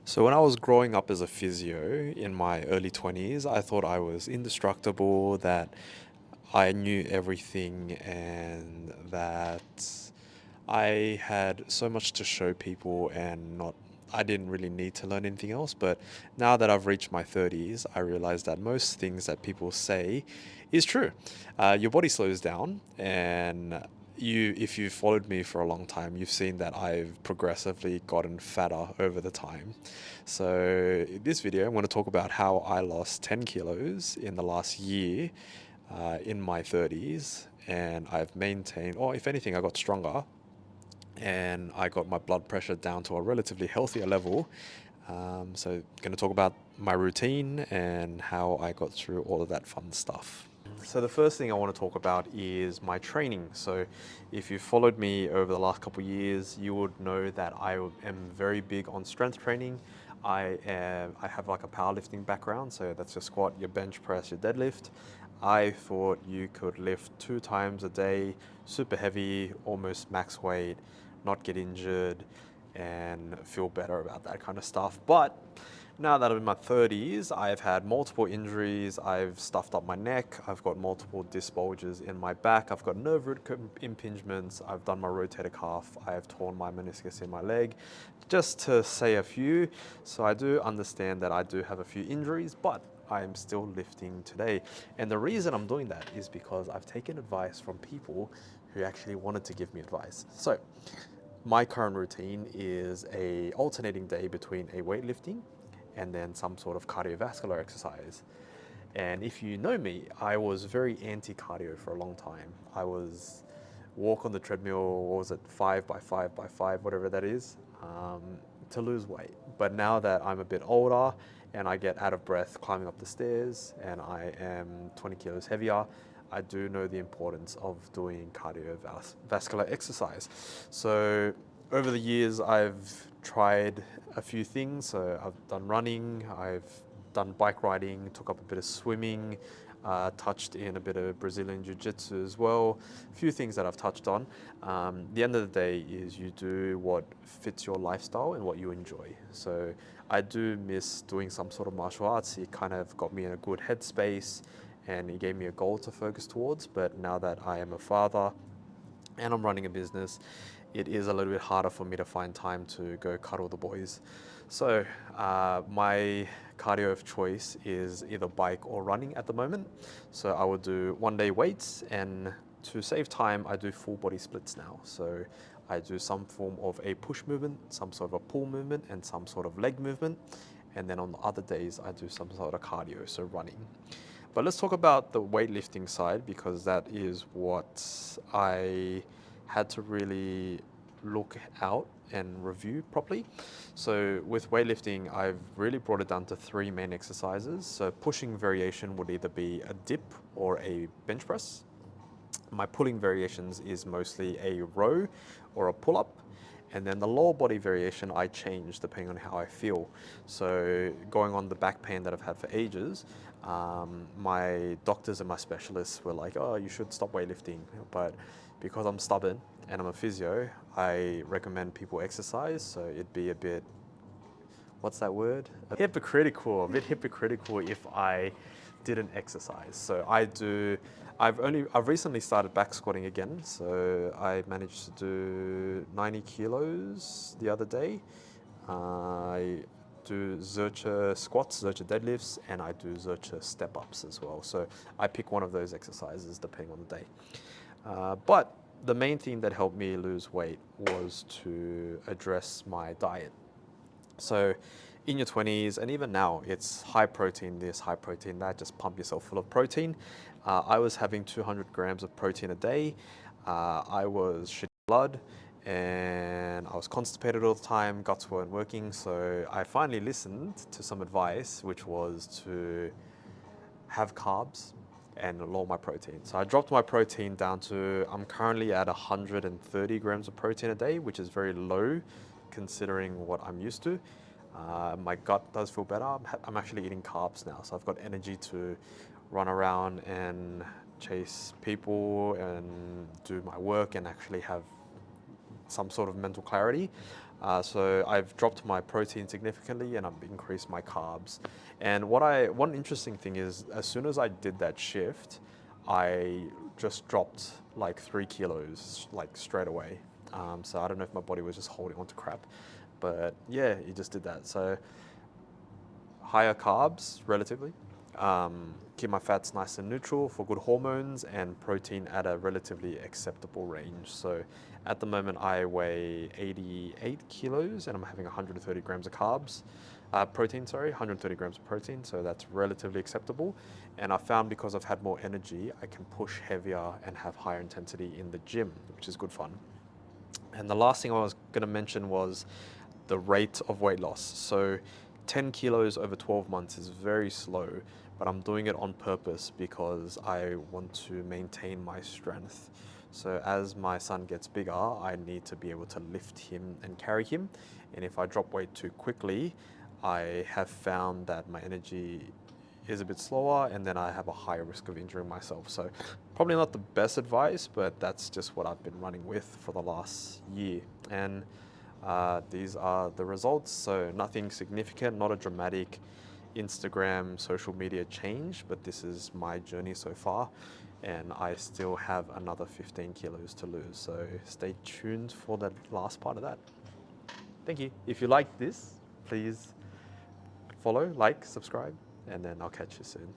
So when I was growing up as a physio in my early 20s, I thought I was indestructible, that I knew everything, and that I had so much to show people and not I didn't really need to learn anything else. But now that I've reached my 30s, I realize that most things that people say is true. Your body slows down, and if you've followed me for a long time, you've seen that I've progressively gotten fatter over the time. So in this video, I'm going to talk about how I lost 10 kilos in the last year, in my 30s, and I've maintained, or if anything, I got stronger, and I got my blood pressure down to a relatively healthier level. So, going to talk about my routine and how I got through all of that fun stuff. So, the first thing I want to talk about is my training. So, if you followed me over the last couple of years, you would know that I am very big on strength training. I have like a powerlifting background, so that's your squat, your bench press, your deadlift. I thought you could lift 2 times a day, super heavy, almost max weight, not get injured, and feel better about that kind of stuff. But now that I'm in my 30s, I've had multiple injuries. I've stuffed up my neck. I've got multiple disc bulges in my back. I've got nerve root impingements. I've done my rotator cuff. I have torn my meniscus in my leg, just to say a few. So I do understand that I do have a few injuries, but I am still lifting today. And the reason I'm doing that is because I've taken advice from people who actually wanted to give me advice. So my current routine is a alternating day between a weightlifting and then some sort of cardiovascular exercise. And if you know me, I was very anti-cardio for a long time. I was walk on the treadmill, what was it, 5 by 5 by 5, whatever that is, to lose weight. But now that I'm a bit older and I get out of breath climbing up the stairs and I am 20 kilos heavier, I do know the importance of doing cardiovascular exercise. So over the years, I've tried a few things. So I've done running, I've done bike riding, took up a bit of swimming, touched in a bit of Brazilian Jiu-Jitsu as well. A few things that I've touched on. The end of the day is you do what fits your lifestyle and what you enjoy. So I do miss doing some sort of martial arts. It kind of got me in a good headspace and it gave me a goal to focus towards. But now that I am a father and I'm running a business, it is a little bit harder for me to find time to go cuddle the boys. So my cardio of choice is either bike or running at the moment. So I will do 1 day weights, and to save time, I do full body splits now. So I do some form of a push movement, some sort of a pull movement, and some sort of leg movement. And then on the other days, I do some sort of cardio, so running. But let's talk about the weightlifting side, because that is what I had to really look out and review properly. So with weightlifting, I've really brought it down to 3 main exercises. So pushing variation would either be a dip or a bench press. My pulling variations is mostly a row or a pull up. And then the lower body variation I change depending on how I feel. So going on the back pain that I've had for ages, my doctors and my specialists were like, oh, you should stop weightlifting. But because I'm stubborn and I'm a physio, I recommend people exercise. So it'd be a bit, what's that word? Hypocritical, a bit hypocritical if I didn't exercise. So I've recently started back squatting again. So I managed to do 90 kilos the other day. I do Zercher squats, Zercher deadlifts, and I do Zercher step ups as well. So I pick one of those exercises depending on the day. But the main thing that helped me lose weight was to address my diet. So in your 20s, and even now, it's high protein this, high protein that, just pump yourself full of protein. I was having 200 grams of protein a day. I was shitting blood and I was constipated all the time, guts weren't working. So I finally listened to some advice, which was to have carbs and lower my protein. So I dropped my protein down to, I'm currently at 130 grams of protein a day, which is very low considering what I'm used to. My gut does feel better. I'm actually eating carbs now, so I've got energy to run around and chase people and do my work and actually have some sort of mental clarity. So I've dropped my protein significantly and I've increased my carbs. And one interesting thing is, as soon as I did that shift, I just dropped like 3 kilos like straight away. So I don't know if my body was just holding on to crap, but yeah, it just did that. So higher carbs relatively, keep my fats nice and neutral for good hormones, and protein at a relatively acceptable range. So at the moment I weigh 88 kilos and I'm having 130 grams of carbs, protein, sorry, 130 grams of protein. So that's relatively acceptable. And I found because I've had more energy, I can push heavier and have higher intensity in the gym, which is good fun. And the last thing I was going to mention was the rate of weight loss. So 10 kilos over 12 months is very slow, but I'm doing it on purpose because I want to maintain my strength. So as my son gets bigger, I need to be able to lift him and carry him. And if I drop weight too quickly, I have found that my energy is a bit slower and then I have a higher risk of injuring myself. So probably not the best advice, but that's just what I've been running with for the last year. And these are the results. So nothing significant, not a dramatic Instagram, social media change, but this is my journey so far. And I still have another 15 kilos to lose. So stay tuned for the last part of that. Thank you. If you like this, please follow, like, subscribe, and then I'll catch you soon.